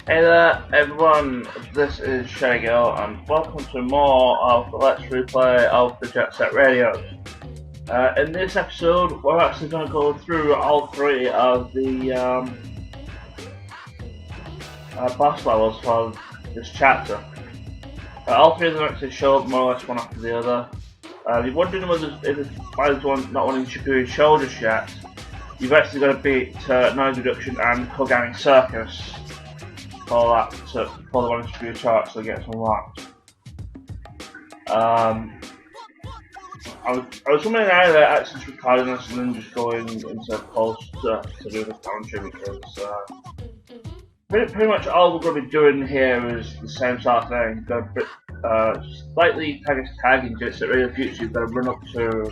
Hey there everyone, this is Shago and welcome to more of the Let's Replay of the Jet Set Radios. In this episode we're actually going to go through all three of the boss levels for this chapter. All three of them actually show up more or less one after the other. If you're wondering whether there's one not wanting to do show just yet, you've actually got to beat Noise Reduction and Organic Circus for that for the one to be charged so it gets unlocked. I was wondering either actually just recording this and then just going into post to do this commentary because pretty much all we're going to be doing here is the same sort of thing. You've got to slightly tag in Jet Set Radio Future. You've got to run up to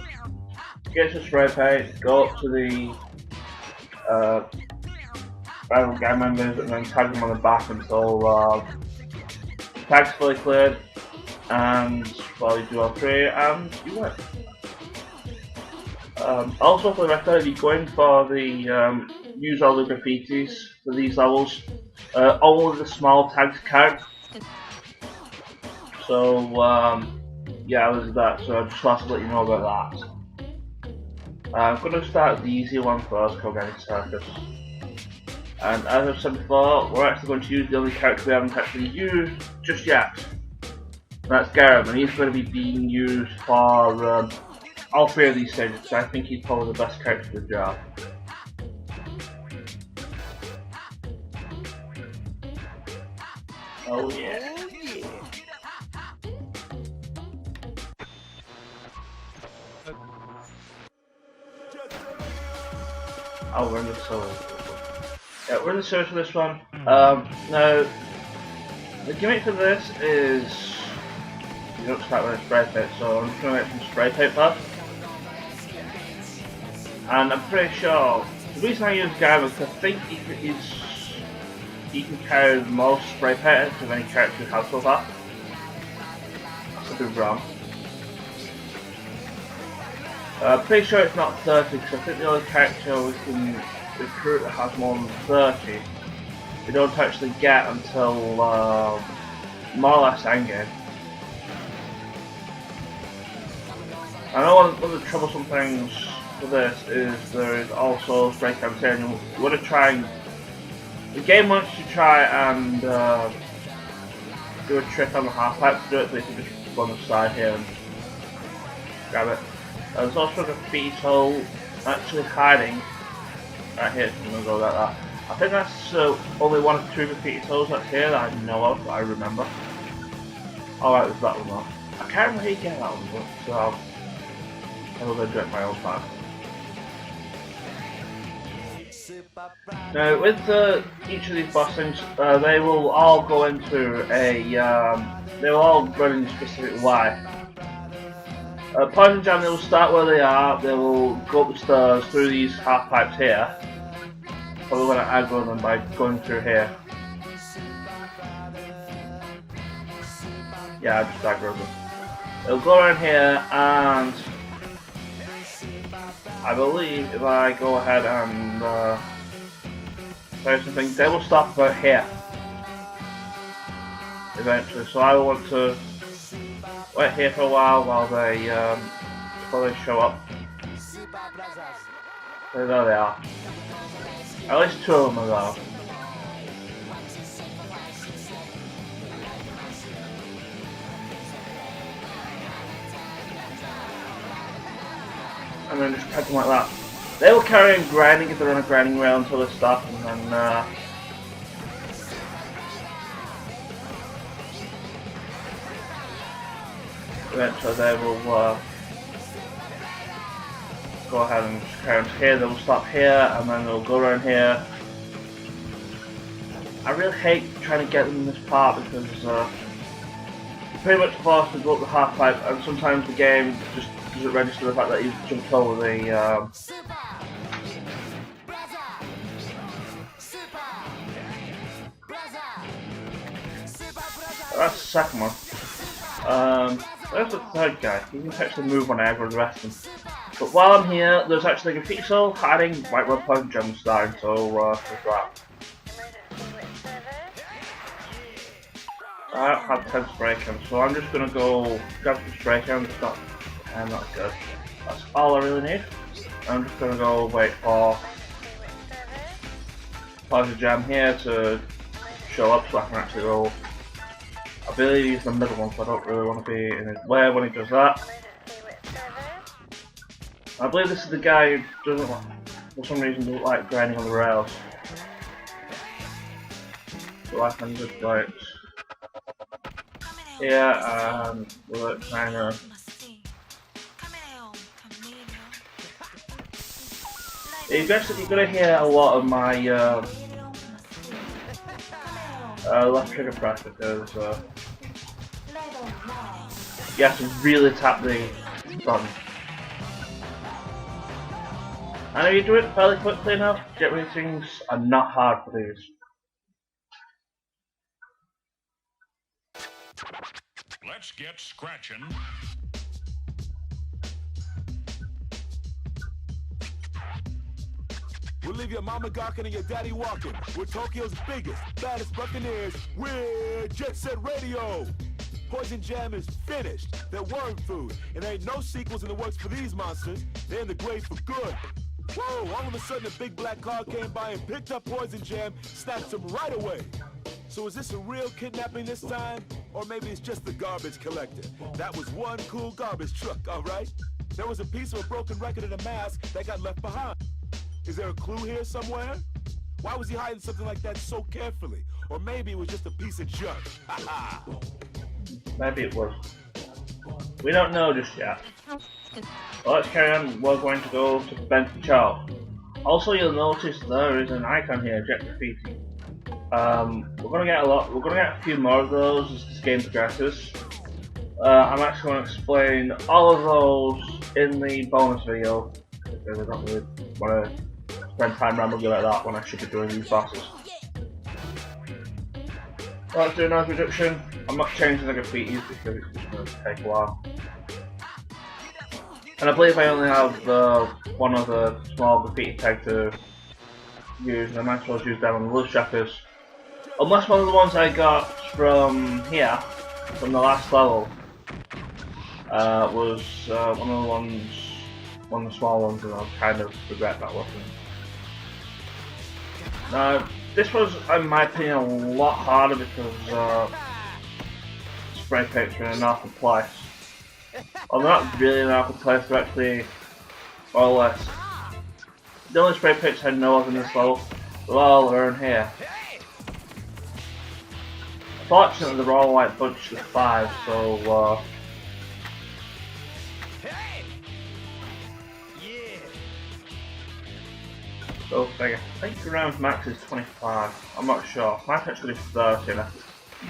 get to spray paint, go up to the rival gang members and then tag them on the back until tag's fully cleared, and well, you do all three and you win. Also for the record, if you go in for the use all the graffitis for these levels, all of the small tags count. So yeah, there's that, so I just wanted to let you know about that. I'm going to start with the easier one first, Organic Circus. And as I've said before, we're actually going to use the only character we haven't actually used just yet. And that's Gareth, and he's going to be being used for all three of these stages, because I think he's probably the best character for the job. Oh yeah. Oh, we're in the solo. Yeah, we're in the search for this one. Now, the gimmick for this is you don't start with a spray paint, so I'm just going to make some spray paint first. And I'm pretty sure the reason I use Gareth is I think he can carry the most spray paint of any character we have so far. That's a bit wrong. I'm pretty sure it's not 30 because I think the only character we can recruit that has more than 30 we don't actually get until more or less endgame. I know one of the troublesome things for this is there is also straight campaign. You want to try and the game wants you to try and do a trick on the half pipe to do it, so you can just go on the side here and grab it. There's also a graffiti hole actually hiding right here, so I'm going to go like that. I think that's only one of two graffiti holes that's here that I know of, that I remember. Alright, there's that one though. I can't remember how you get that one, but I will go do it my own time. Now, with each of these boss things, they will all go into a, they will all run in a specific way. Poison Jam, they will start where they are, they will go up the stairs through these half pipes here. Probably going to aggro them by going through here. Yeah, I just aggro them. They'll go around here and I believe if I go ahead and try something, they will stop about here eventually. So I will want to wait here for a while they before they show up. So there they are. At least two of them are there. And then just catch them like that. They will carry on grinding if they're on a grinding rail until they stop, and then eventually they will go ahead and just carry on here. They will stop here, and then they'll go around here. I really hate trying to get them in this part because you're pretty much forced to go up the half pipe, and sometimes the game just doesn't register the fact that you've jumped over the that's the second one. There's the third guy. He can actually move when I aggro the rest of them. But while I'm here, there's actually a graffiti soul hiding right where Poison Jam's down, so there's that. I don't have 10 spray cans, so I'm just gonna go grab some spray cans. And that's good. That's all I really need. I'm just gonna go wait for Poison Jam here to show up so I can actually roll. I believe he's the middle one, so I don't really want to be in his way when he does that. I believe this is the guy who doesn't, for some reason, doesn't like grinding on the rails. So I can just like, yeah, and we're trying to. You're gonna hear a lot of my left trigger press because you have to really tap the button. I know you do it fairly quickly enough. Get rid of things are not hard for these. Let's get scratching. We'll leave your mama gawking and your daddy walking. We're Tokyo's biggest, baddest buccaneers. We're Jet Set Radio. Poison Jam is finished. They're worm food. And there ain't no sequels in the works for these monsters. They're in the grave for good. Whoa, all of a sudden a big black car came by and picked up Poison Jam, snatched him right away. So is this a real kidnapping this time? Or maybe it's just the garbage collector? That was one cool garbage truck, all right? There was a piece of a broken record and a mask that got left behind. Is there a clue here somewhere? Why was he hiding something like that so carefully? Or maybe it was just a piece of junk. Maybe it was. We don't know just yet. Well, let's carry on. We're going to go to Ben Chow. Also, you'll notice there is an icon here, Jet Graffiti. We're gonna get a few more of those as this game progresses. I'm actually going to explain all of those in the bonus video because I don't really want to spend time rambling like that when I should be doing these bosses. Let's do a noise reduction. I'm not changing the graffitis because it's just going to take a while. And I believe I only have one of the small graffiti tag to use, and I might as well use them on the loose trackers. Unless one of the ones I got from here, from the last level, was one of the small ones, and I kind of regret that looking. Now, this was, in my opinion, a lot harder because spray paints are in an awful place. Well, they're not really in an awful place, they're actually more or less. The only spray paints I know of in this level, they're all around here. Fortunately, they're all like bunched of 5, so go figure. I think the round max is 25. I'm not sure. Might actually be 30 and I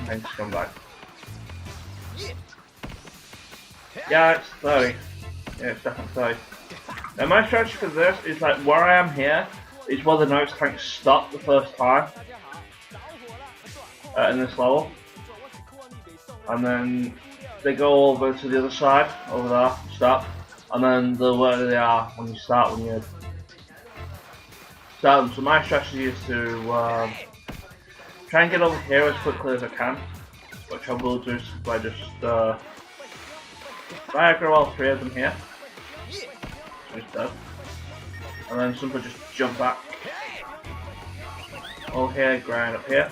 think to come back. Yeah, it's 30. Yeah, it's definitely 30. Now my strategy for this is like where I am here is where the noise tanks stop the first time in this level, and then they go over to the other side, over there, stop, and then where they are when you start, when you start them. So my strategy is to try and get over here as quickly as I can, which I will do by just Viagra all 3 of them here, just dead, and then simply just jump back over here, grind up here.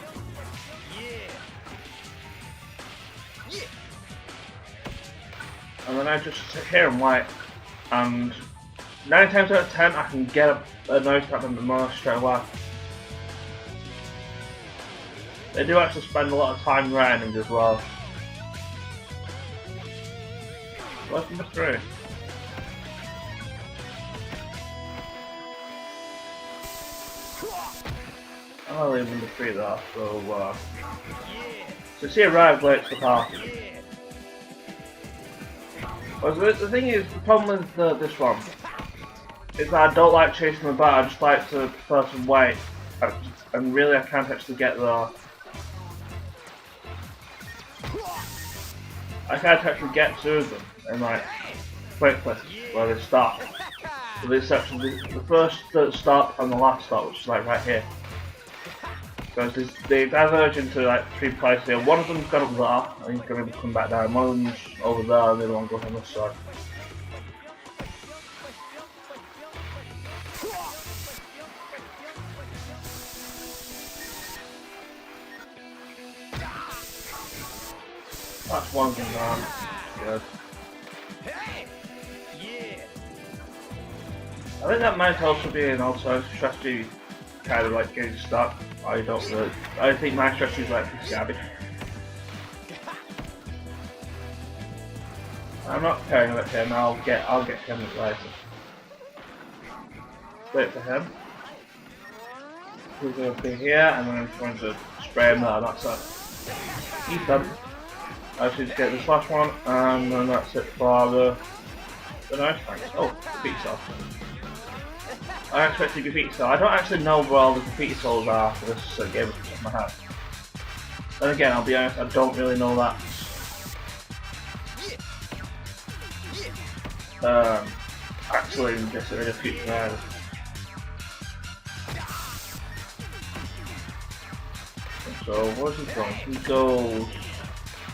And then I just sit here and wait, and 9 times out of 10 I can get a noise tap in the most straight away. They do actually spend a lot of time grinding as well. What's number 3? I'll leave number 3 there, so she arrived late to the party. Well, the thing is, the problem with this one is that I don't like chasing the bat, I just like to prefer to wait, and really I can't actually get there. I can't actually get to them in like quickly where they stop. With the exception of the first stop and the last stop, which is like right here. Because they diverge into like 3 places here. One of them's gone up there, and he's going to come back down. One of them's over there, and the other one goes on this side. That's one thing, man. Good. I think that might also be an also strategy, kind of like getting stuck. I don't really. I think my strategy is like this garbage. I'm not caring about him. I'll get him later. Wait for him. He's going to be here, and then I'm going to spray him there. That's it. He's done. I should just get this last one, and then that's it for the nice tanks. Oh, defeat cell. I expect to defeat cell. I don't actually know where all the defeat cells are for this game off the top of my head. Then again, I'll be honest, I don't really know that. Actually, in a future area. So, where's he going? He goes.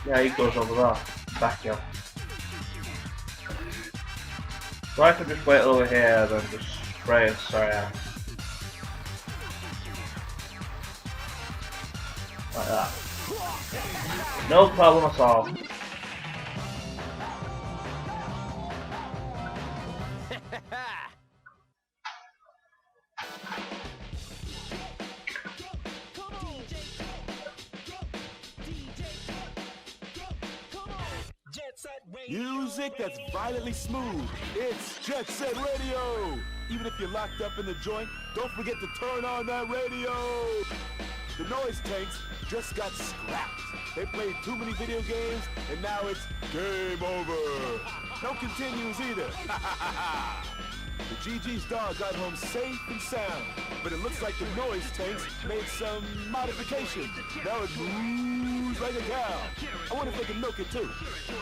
Yeah, he goes over there. Back here. So I can just wait over here, then just spray it. Sorry. Like that. No problem at all. Music that's violently smooth. It's Jet Set Radio. Even if you're locked up in the joint, don't forget to turn on that radio. The Noise Tanks just got scrapped. They played too many video games, and now it's game over. No continues either. The GG Star got home safe and sound, but it looks like the Noise Tanks made some modifications. Now it moves like a cow. I wonder if they can milk it too.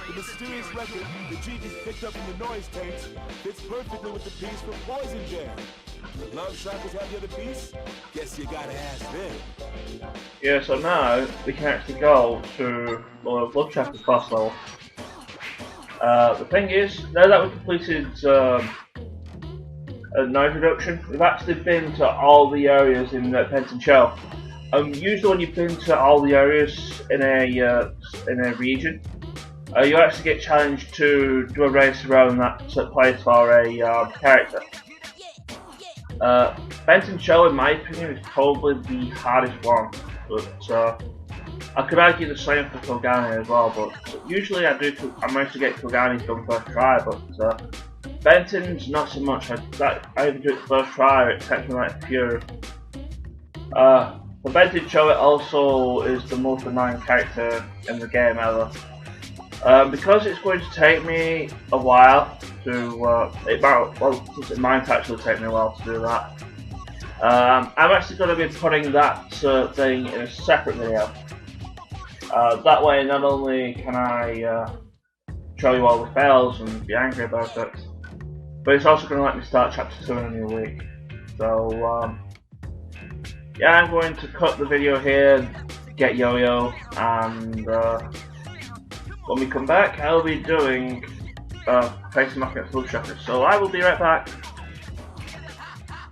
The mysterious record the GG's picked up from the Noise Tanks fits perfectly with the piece from Poison Jam. The Love Shockers have the other piece? Guess you gotta ask them. Yeah, so now we can actually go to Love Shockers boss level. The thing is, now that we've completed a noise reduction, we've actually been to all the areas in Benton Show. Usually when you've been to all the areas in a region, you actually get challenged to do a race around that place for a character. Benton Show, in my opinion, is probably the hardest one, but I could argue the same for Kogani as well. But usually I manage to get Kogani's done first try, but Benton's not so much. I either do it first try or it takes me like a few. The Benton Show it also is the most annoying character in the game ever. Because it's going to take me a while to, it might actually take me a while to do that. I'm actually going to be putting that thing in a separate video. That way not only can I show you all the fails and be angry about it, but it's also going to let me start chapter 2 in a new week. So yeah, I'm going to cut the video here, get Yo-Yo, and when we come back I'll be doing facing off against Love Shockers. So I will be right back.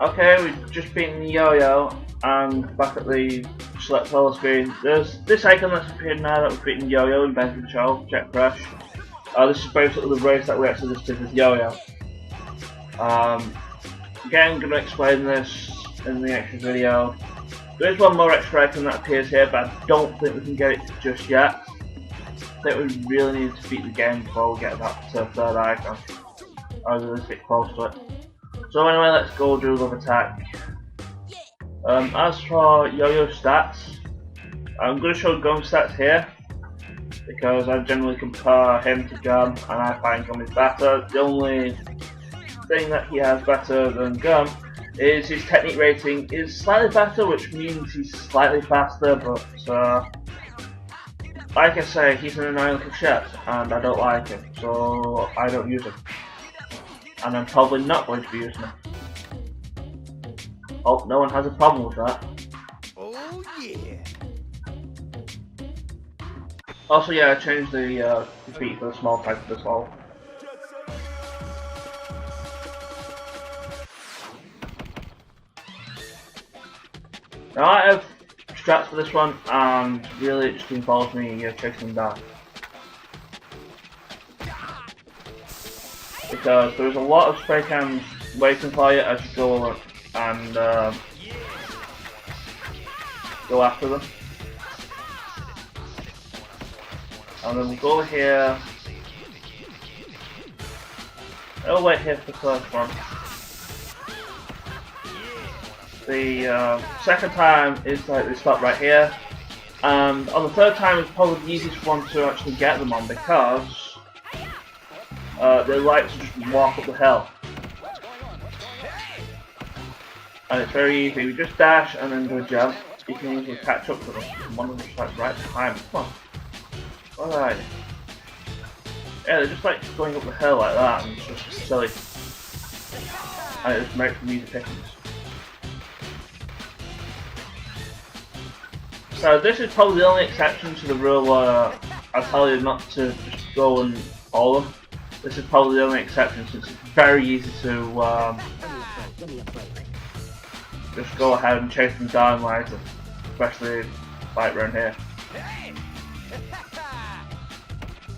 Okay, we've just beaten the Yo-Yo, and back at the select follow screen, there's this icon that's appeared now that we've beaten Yo-Yo in Benton Show, Jet Crash. This is basically the race that we actually just did with Yo-Yo. Again, I'm going to explain this in the extra video. There is one more extra icon that appears here, but I don't think we can get it just yet. I think we really need to beat the game before we get that third icon. Or at least get close to it. So anyway, let's go do Love Attack. As for Yo-Yo stats, I'm going to show Gum's stats here, because I generally compare him to Gum, and I find Gum is better. The only thing that he has better than Gum is his technique rating is slightly better, which means he's slightly faster, but like I say, he's an annoying little shit, and I don't like him, so I don't use him. And I'm probably not going to be using him. Oh, no one has a problem with that. Oh yeah! Also, yeah, I changed the graffiti for the small type of this level. Now I have strats for this one, and really it just involves me chasing them down. Because there's a lot of spray cans waiting for you as you go and go after them. And then we'll go over here. I'll wait here for the first one. The second time is like they stop right here, and on the third time is probably the easiest one to actually get them on because they like to just walk up the hill, and it's very easy. We just dash and then do a jump. You can easily catch up to them. One of them is like right behind. Come on, alright. Yeah, they're just like going up the hill like that, and it's just silly, and it just makes them easy pickings. So this is probably the only exception to the rule where I tell you not to just go and follow them. This is probably the only exception since it's very easy to just go ahead and chase them down later, especially right around here.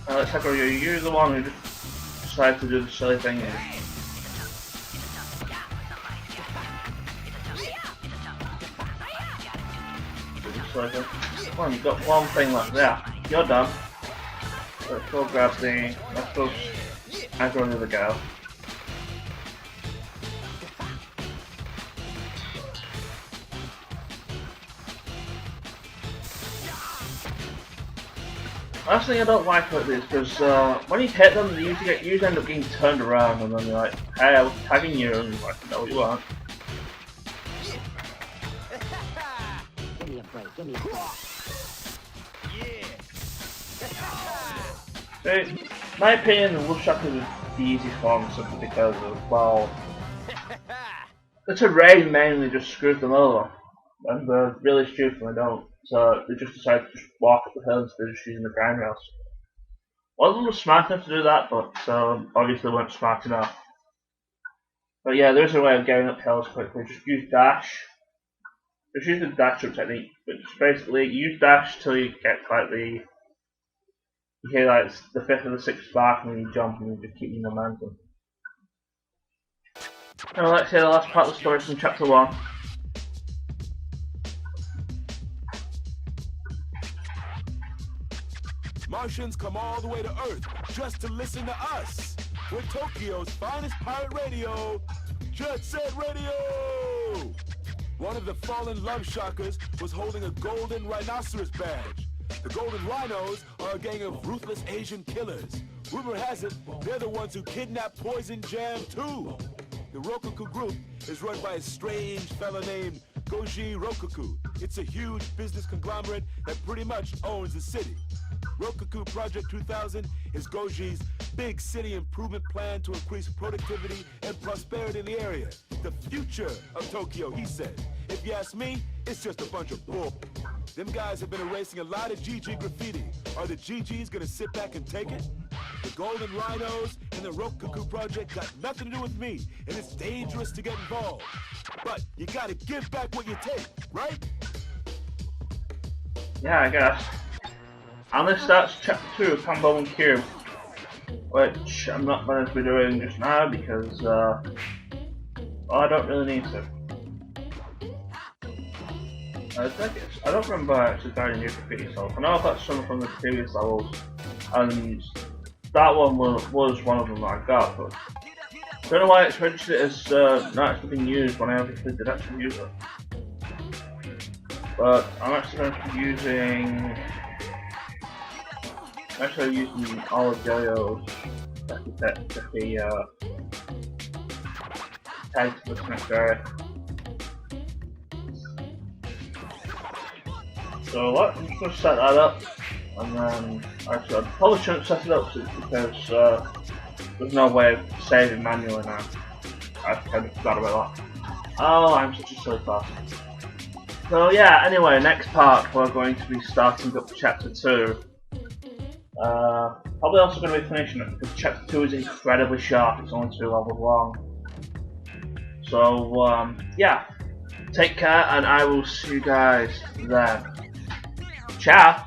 Now let's take a you're the one who just decided to do the silly thing here. Come on, you've got one thing left there. You're done. Let's go grab the. Let's go aggro the other girl. Last thing I don't like about this is when you hit them, you usually end up getting turned around, and then you're like, "Hey, I was tagging you," and you're like, "No, you aren't." Give me a break. So, in my opinion, the Wolf Shock is the easiest one simply because of, well, the terrain mainly just screws them over, and they're really stupid when they don't, so they just decide to just walk up the hill instead of just using the grind rails. One of them was smart enough to do that, but obviously weren't smart enough. But yeah, there's a way of getting up hills quickly. Just use dash. Just use the dash up technique, but just basically use dash till you get like you hear like the 5th or the 6th spark and then you jump and you just keep your momentum. Now let's hear the last part of the story from chapter 1. Martians come all the way to Earth just to listen to us. We're Tokyo's finest pirate radio, Jet Set Radio! One of the fallen love shockers was holding a golden rhinoceros badge. The golden rhinos are a gang of ruthless Asian killers. Rumor has it, they're the ones who kidnapped Poison Jam too. The Rokoku group is run by a strange fella named Goji Rokoku. It's a huge business conglomerate that pretty much owns the city. Rokoku Project 2000 is Goji's big city improvement plan to increase productivity and prosperity in the area. The future of Tokyo, he said. If you ask me, it's just a bunch of bull. Them guys have been erasing a lot of GG graffiti. Are the GGs gonna sit back and take it? The Golden Rhinos and the Rokoku Project got nothing to do with me, and it's dangerous to get involved. But you gotta give back what you take, right? Yeah, I guess. And this starts chapter 2 of Combo and Cube, which I'm not going to be doing just now because well, I don't really need to. I don't remember actually finding new graffiti stuff. I know I've got some from the previous levels, and that one was one of them that I got, but I don't know why it's registered as not actually being used when I obviously did actually use it. But I'm actually going to be using all of Yo-Yo's that the tags for this next area. So I'm just going to set that up, and then actually I probably shouldn't set it up because there's no way of saving manually now. I kind of forgot about that. Oh, I'm such a silly person. So yeah, anyway, next part we're going to be starting up chapter 2. Probably also going to be finishing it because chapter 2 is incredibly short. It's only 2 levels long. So yeah, take care, and I will see you guys then. Ciao.